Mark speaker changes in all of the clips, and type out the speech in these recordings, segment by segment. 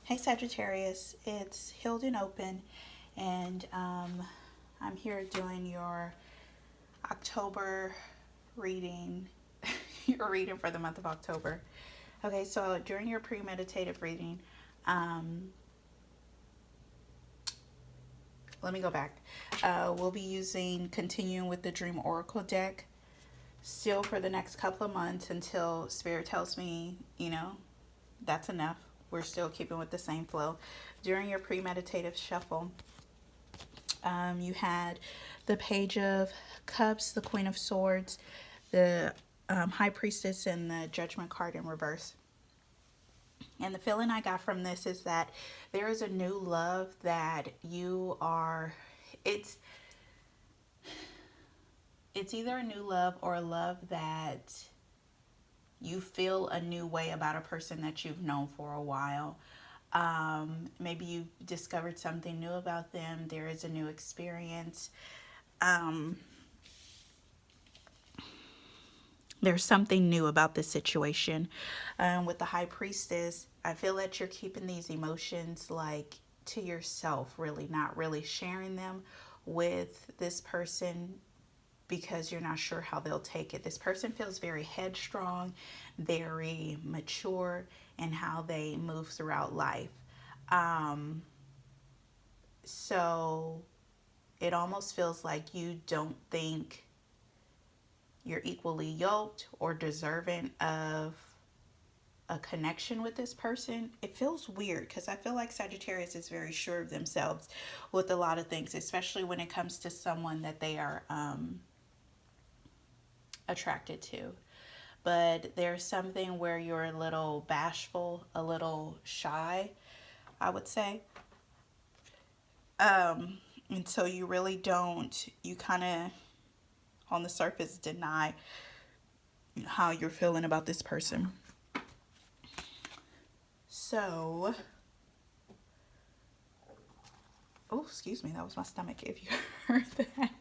Speaker 1: Hey Sagittarius, it's Healed and Open, and I'm here doing your October reading, your reading for the month of October. Okay, so during your premeditative reading, um, let me go back. We'll be continuing with the Dream Oracle deck still for the next couple of months until Spirit tells me, that's enough. We're still keeping with the same flow. During your premeditative shuffle, you had the Page of Cups, the Queen of Swords, the High Priestess, and the Judgment card in reverse. And the feeling I got from this is that there is a new love that you are. It's it's either a new love or a love that you feel a new way about a person that you've known for a while. Maybe you've discovered something new about them. There is a new experience. Um, there's something new about this situation. With the High Priestess, I feel that you're keeping these emotions like to yourself, really, not really sharing them with this person because you're not sure how they'll take it. This person feels very headstrong, very mature in how they move throughout life. Um, so it almost feels like you don't think you're equally yoked or deserving of a connection with this person. It feels weird because I feel like Sagittarius is very sure of themselves with a lot of things, especially when it comes to someone that they are attracted to. But there's something where you're a little bashful, a little shy, I would say. And so you really don't, you kind of on the surface deny how you're feeling about this person. So, oh, excuse me, that was my stomach if you heard that.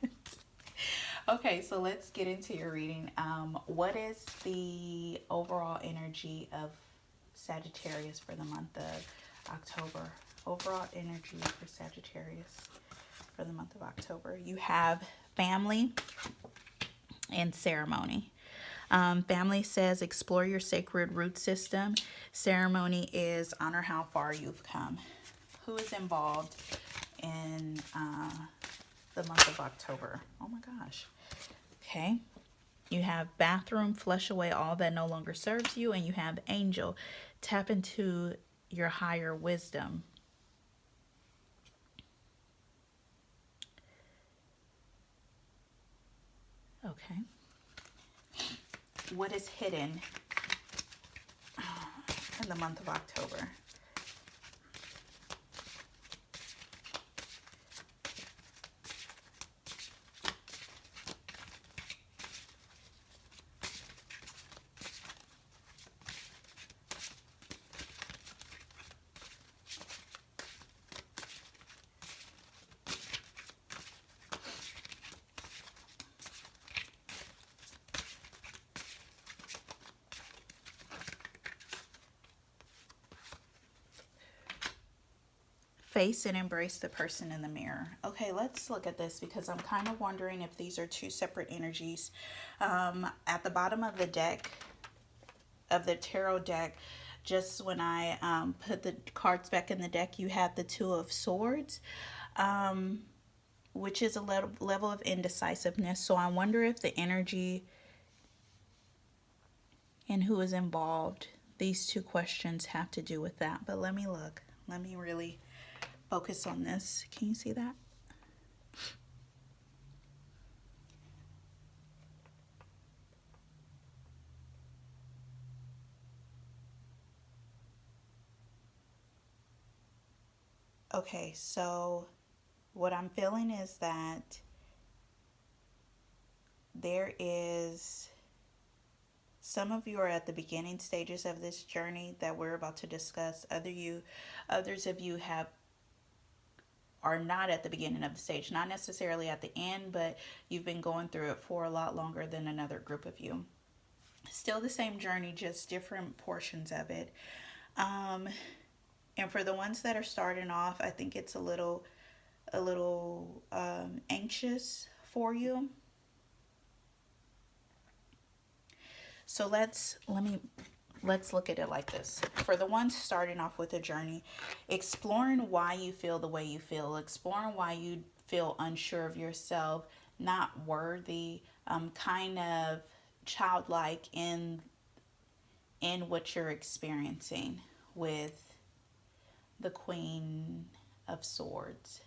Speaker 1: Okay, so let's get into your reading. What is the overall energy of Sagittarius for the month of October? Overall energy for Sagittarius for the month of October. You have family and ceremony. Family says explore your sacred root system. Ceremony is honor how far you've come. Who is involved in the month of October? Oh my gosh. Okay. You have bathroom, flush away all that no longer serves you. And you have angel, tap into your higher wisdom. Okay. What is hidden in the month of October? Face and embrace the person in the mirror. Okay, let's look at this because I'm kind of wondering if these are two separate energies. At the bottom of the deck, of the tarot deck, just when I put the cards back in the deck, you have the Two of Swords, which is a level of indecisiveness. So I wonder if the energy and who is involved, these two questions have to do with that. But let me look. Let me really focus on this. Can you see that? Okay, so what I'm feeling is that there is some of you are at the beginning stages of this journey that we're about to discuss. Others of you are not at the beginning of the stage, not necessarily at the end, but you've been going through it for a lot longer than another group of you. Still the same journey, just different portions of it. Um, And for the ones that are starting off, I think it's a little anxious for you. So let's look at it like this. For the ones starting off with a journey, exploring why you feel the way you feel, exploring why you feel unsure of yourself, not worthy, kind of childlike in what you're experiencing with the Queen of Swords.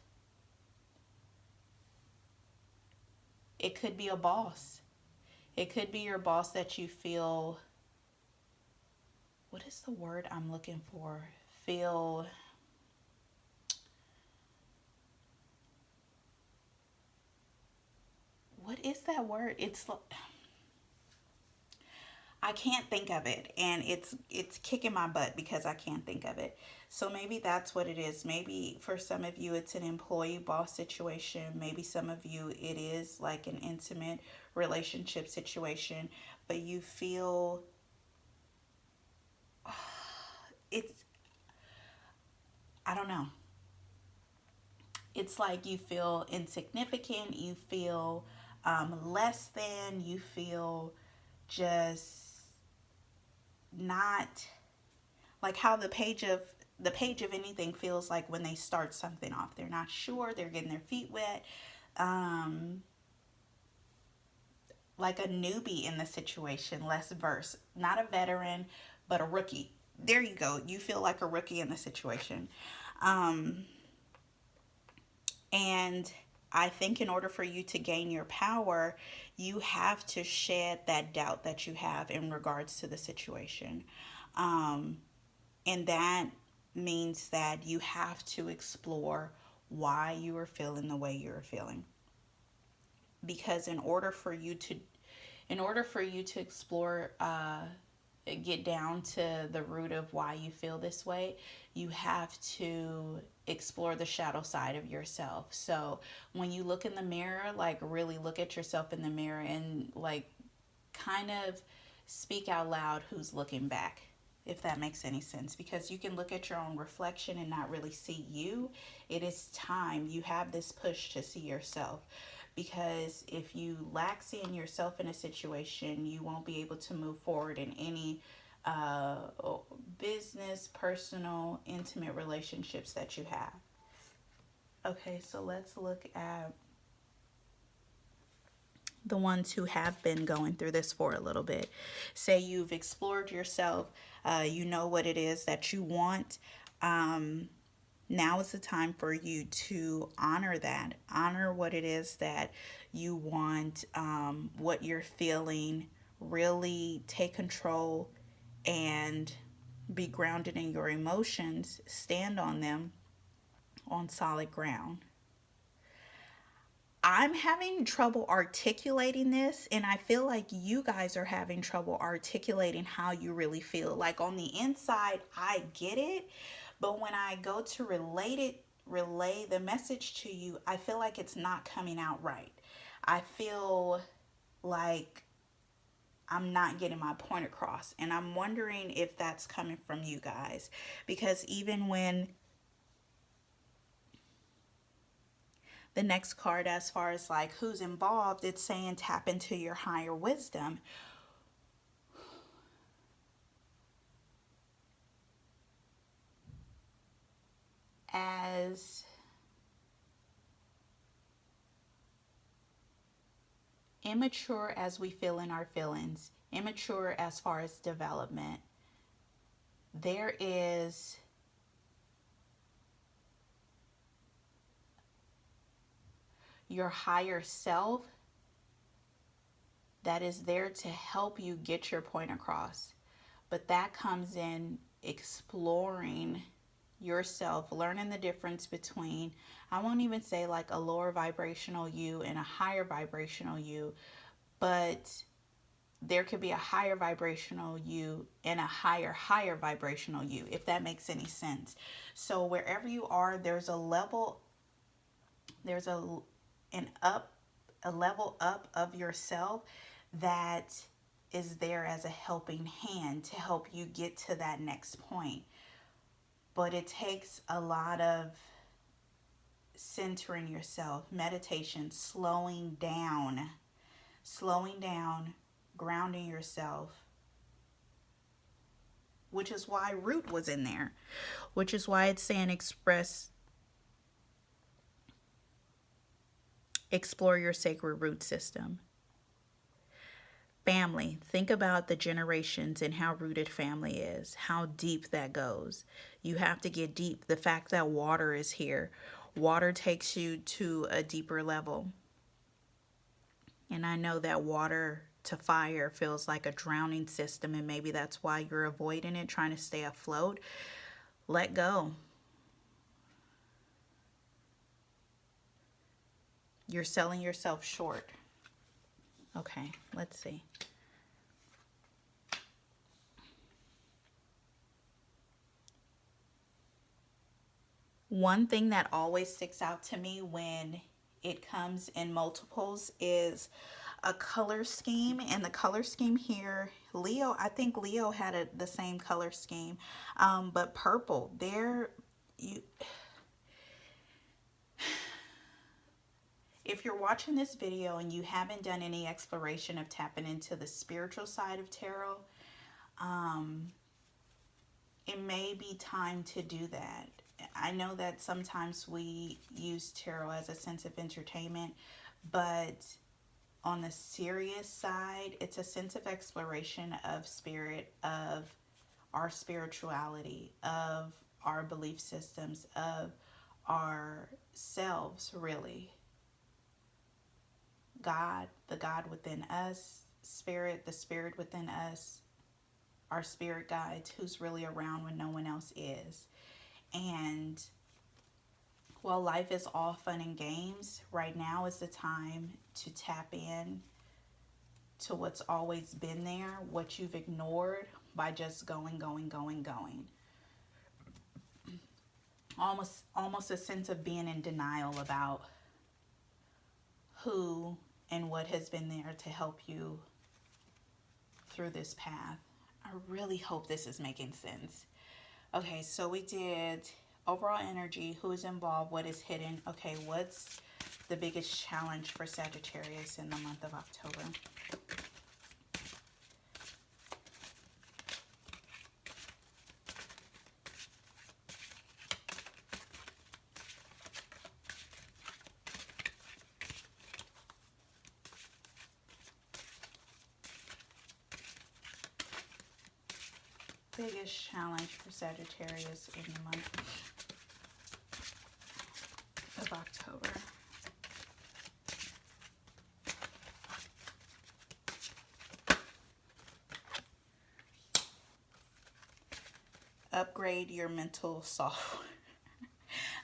Speaker 1: It could be a boss. It could be your boss that you feel, what is the word I'm looking for? Feel, what is that word? I can't think of it, and it's kicking my butt because I can't think of it. So maybe that's what it is. Maybe for some of you it's an employee boss situation. Maybe some of you it is like an intimate relationship situation, but you feel it's, I don't know. It's like you feel insignificant, you feel less than, you feel just not like how the page of anything feels like when they start something off. They're not sure, they're getting their feet wet. Um, like a newbie in the situation, less versed, not a veteran, but a rookie. There you go. You feel like a rookie in the situation. Um, and I think in order for you to gain your power, you have to shed that doubt that you have in regards to the situation. Um, and that means that you have to explore why you are feeling the way you're feeling. Because in order for you to explore, get down to the root of why you feel this way, you have to explore the shadow side of yourself. So when you look in the mirror, like really look at yourself in the mirror and like kind of speak out loud who's looking back, if that makes any sense. Because you can look at your own reflection and not really see you. It is time. You have this push to see yourself. Because if you lack seeing yourself in a situation, you won't be able to move forward in any uh, business, personal, intimate relationships that you have. Okay, so let's look at the ones who have been going through this for a little bit. Say you've explored yourself, you know what it is that you want. Um, Now is the time for you to honor that. Honor what it is that you want, what you're feeling. Really take control and be grounded in your emotions. Stand on them on solid ground. I'm having trouble articulating this, and I feel like you guys are having trouble articulating how you really feel. Like on the inside, I get it, but when I go to relay the message to you, I feel like it's not coming out right. I feel like I'm not getting my point across, and I'm wondering if that's coming from you guys. Because even when the next card, as far as like who's involved, it's saying tap into your higher wisdom. As immature as we feel in our feelings, immature as far as development, there is your higher self that is there to help you get your point across. But that comes in exploring yourself, learning the difference between, I won't even say like a lower vibrational you and a higher vibrational you, but there could be a higher vibrational you and a higher vibrational you, if that makes any sense. So wherever you are, there's a level, there's an up a level up of yourself that is there as a helping hand to help you get to that next point. but it takes a lot of centering yourself, meditation, slowing down, grounding yourself, which is why root was in there, which is why it's saying explore your sacred root system. Family, think about the generations and how rooted family is, how deep that goes. You have to get deep. The fact that water is here, water takes you to a deeper level. And I know that water to fire feels like a drowning system, and maybe that's why you're avoiding it, trying to stay afloat. Let go. You're selling yourself short. Okay, let's see. One thing that always sticks out to me when it comes in multiples is a color scheme. And the color scheme here, Leo, I think Leo had the same color scheme, but purple. If you're watching this video and you haven't done any exploration of tapping into the spiritual side of tarot, it may be time to do that. I know that sometimes we use tarot as a sense of entertainment, but on the serious side, it's a sense of exploration of spirit, of our spirituality, of our belief systems, of ourselves, really. God, the God within us, spirit, the spirit within us, our spirit guides, who's really around when no one else is. And while life is all fun and games, right now is the time to tap in to what's always been there, what you've ignored by just going. Almost a sense of being in denial about who and what has been there to help you through this path. I really hope this is making sense. Okay, so we did overall energy, who is involved, what is hidden. Okay, what's the biggest challenge for Sagittarius in the month of October? Biggest challenge for Sagittarius in the month of October. Upgrade your mental software.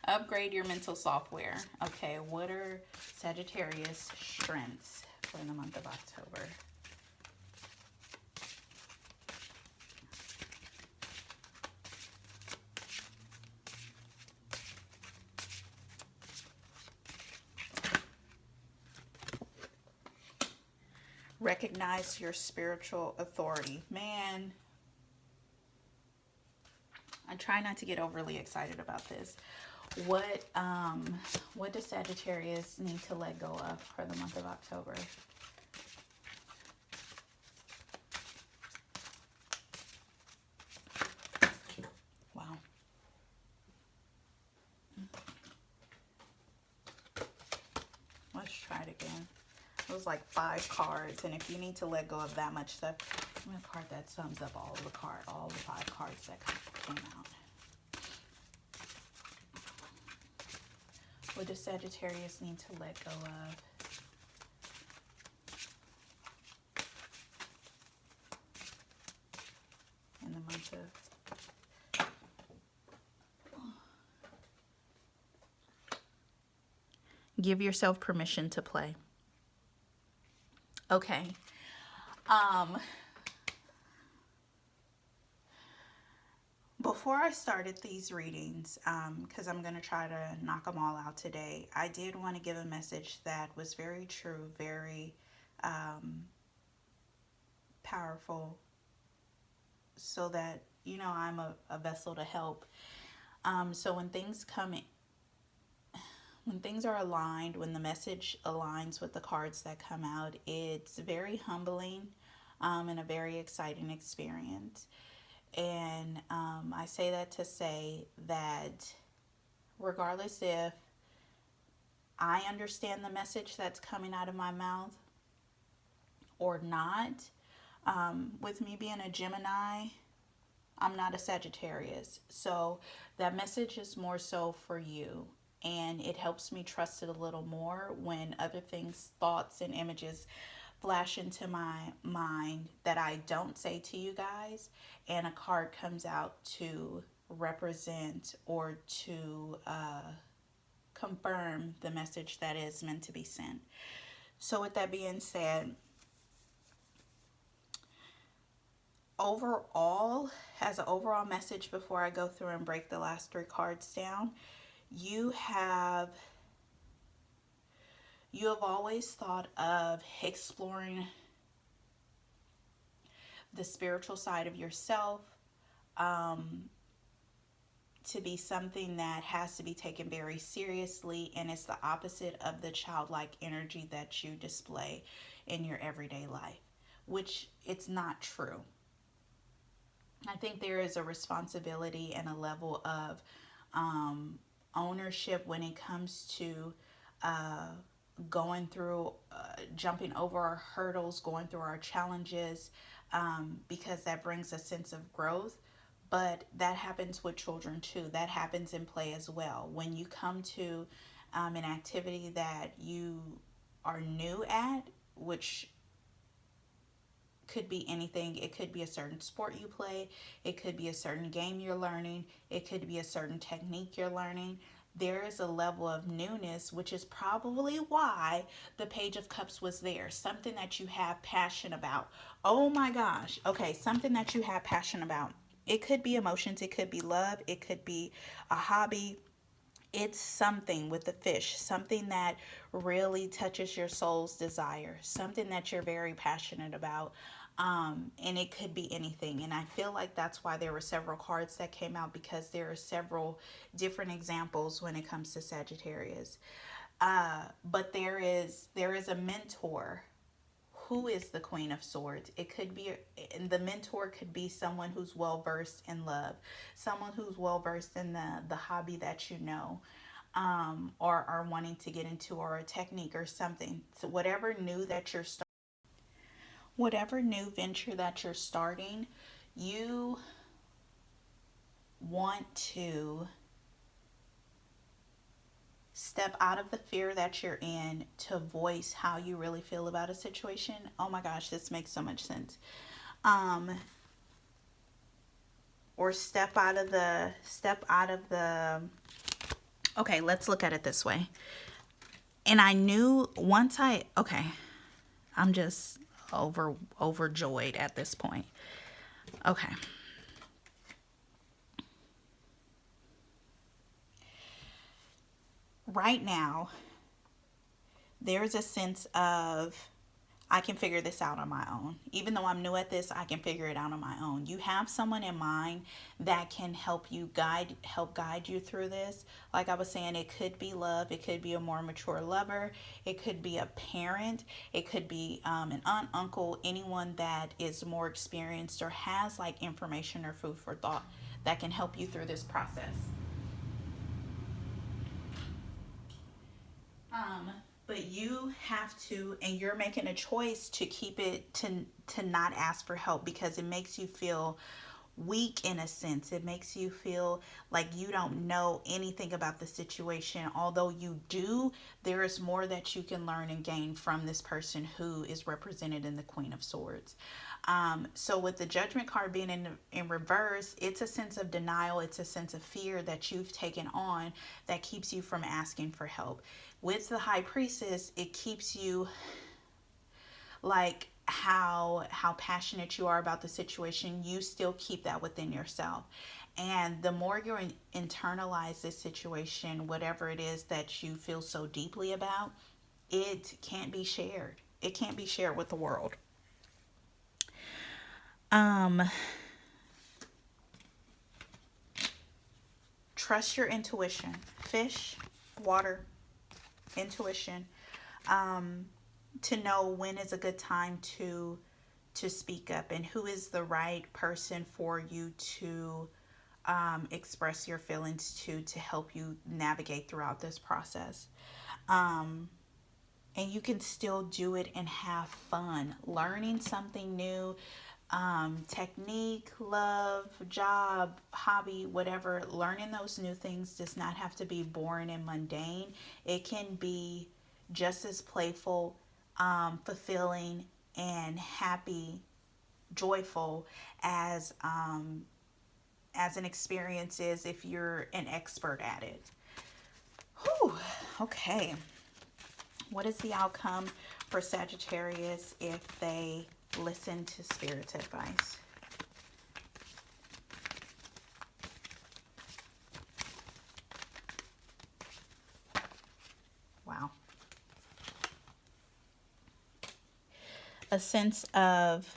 Speaker 1: Upgrade your mental software. Okay, what are Sagittarius strengths for the month of October? Recognize your spiritual authority. Man, I try not to get overly excited about this. What does Sagittarius need to let go of for the month of October? Wow. Let's try it again. It was like 5 cards, and if you need to let go of that much stuff, I'm gonna card that sums up all the 5 cards that came out. What does Sagittarius need to let go of? In the month of... Give yourself permission to play. Okay. Before I started these readings, because I'm going to try to knock them all out today, I did want to give a message that was very true, very powerful, so that, you know, I'm a vessel to help. So when things are aligned, when the message aligns with the cards that come out, it's very humbling, and a very exciting experience. And I say that to say that regardless if I understand the message that's coming out of my mouth or not, with me being a Gemini, I'm not a Sagittarius. So that message is more so for you. And it helps me trust it a little more when other things, thoughts, and images flash into my mind that I don't say to you guys, and a card comes out to represent or to confirm the message that is meant to be sent. So, with that being said, overall, as an overall message before I go through and break the last three cards down, you have always thought of exploring the spiritual side of yourself, um, to be something that has to be taken very seriously, and it's the opposite of the childlike energy that you display in your everyday life, which it's not true. I think there is a responsibility and a level of um, ownership when it comes to uh, going through, jumping over our hurdles, going through our challenges, because that brings a sense of growth. But that happens with children too. That happens in play as well. When you come to an activity that you are new at, which could be anything. It could be a certain sport you play. It could be a certain game you're learning. It could be a certain technique you're learning. There is a level of newness, which is probably why the Page of Cups was there. Something that you have passion about. Oh my gosh. Okay, something that you have passion about. It could be emotions. It could be love. It could be a hobby. It's something with the fish, something that really touches your soul's desire, something that you're very passionate about. And it could be anything. And I feel like that's why there were several cards that came out, because there are several different examples when it comes to Sagittarius. But there is a mentor who is the Queen of Swords. It could be, and the mentor could be someone who's well versed in love, someone who's well versed in the hobby that you know, or are wanting to get into, or a technique or something. So whatever new venture that you're starting, you want to step out of the fear that you're in to voice how you really feel about a situation. Oh my gosh, this makes so much sense. Um, or step out of the okay, let's look at it this way. And I knew once I okay, I'm just overjoyed at this point. Okay. Right now, there's a sense of I can figure this out on my own. Even though I'm new at this, I can figure it out on my own. You have someone in mind that can help guide you through this. Like I was saying, it could be love, it could be a more mature lover, it could be a parent, it could be an aunt, uncle, anyone that is more experienced or has like information or food for thought that can help you through this process. Um, but you have to, and you're making a choice to keep it to not ask for help, because it makes you feel weak in a sense. It makes you feel like you don't know anything about the situation. Although you do, there is more that you can learn and gain from this person who is represented in the Queen of Swords. So with the Judgment card being in reverse, it's a sense of denial. It's a sense of fear that you've taken on that keeps you from asking for help. With the High Priestess, it keeps you like how passionate you are about the situation, you still keep that within yourself. And the more you internalize this situation, whatever it is that you feel so deeply about, it can't be shared. It can't be shared with the world. Um trust your intuition. Fish, water, intuition. To know when is a good time to speak up, and who is the right person for you to express your feelings to help you navigate throughout this process. And you can still do it and have fun learning something new. Technique, love, job, hobby, whatever. Learning those new things does not have to be boring and mundane. It can be just as playful, fulfilling, and happy, joyful as an experience is if you're an expert at it. Whew, okay. What is the outcome for Sagittarius if they listen to Spirit's advice? Wow. A sense of,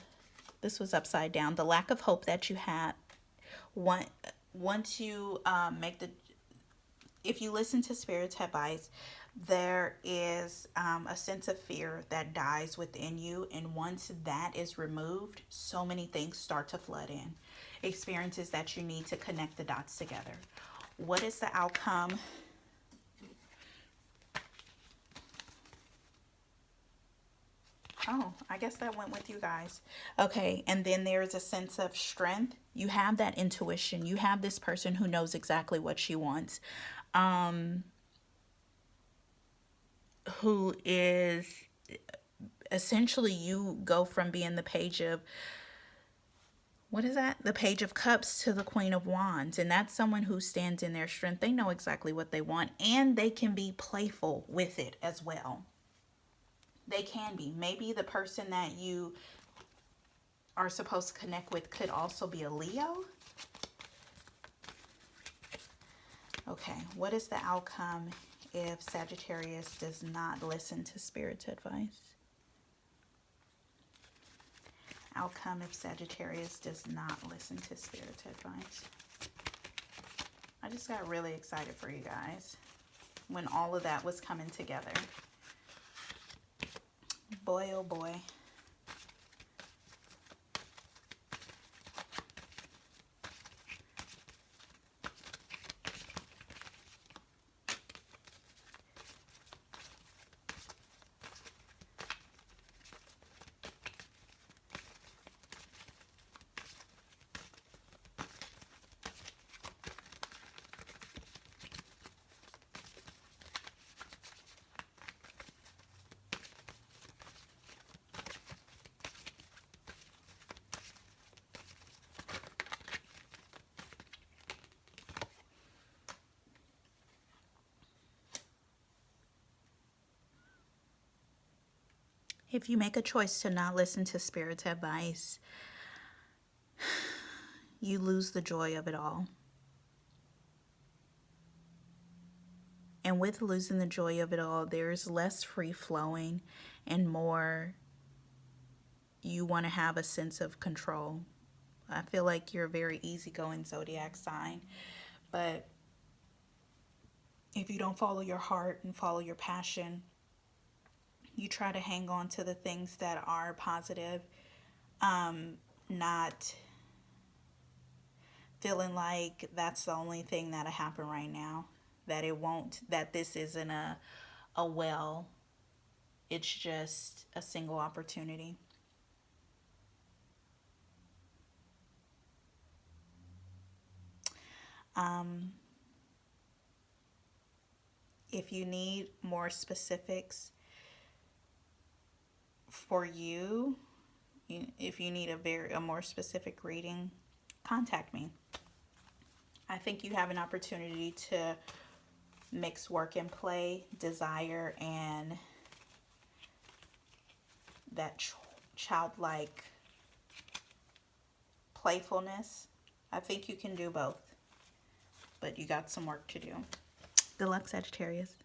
Speaker 1: this was upside down, the lack of hope that you had. Once you if you listen to Spirit's advice, there is a sense of fear that dies within you. And once that is removed, so many things start to flood in. Experiences that you need to connect the dots together. What is the outcome? Oh, I guess that went with you guys. Okay, and then there's a sense of strength. You have that intuition. You have this person who knows exactly what she wants. Who is essentially, you go from being the page of, what is that? The Page of Cups to the Queen of Wands. And that's someone who stands in their strength. They know exactly what they want, and they can be playful with it as well. They can be. Maybe the person that you are supposed to connect with could also be a Leo. Okay, what is the outcome if Sagittarius does not listen to Spirit's advice? Outcome if Sagittarius does not listen to Spirit's advice. I just got really excited for you guys when all of that was coming together. Boy, oh boy. If you make a choice to not listen to Spirit's advice, you lose the joy of it all. And with losing the joy of it all, there's less free flowing and more you want to have a sense of control. I feel like you're a very easygoing zodiac sign, but if you don't follow your heart and follow your passion, you try to hang on to the things that are positive, not feeling like that's the only thing that'll happen right now, that it won't, that this isn't a well, it's just a single opportunity. If you need more specifics for you, if you need a more specific reading, contact me. I think you have an opportunity to mix work and play, desire, and that childlike playfulness. I think you can do both, but you got some work to do. Good luck, Sagittarius.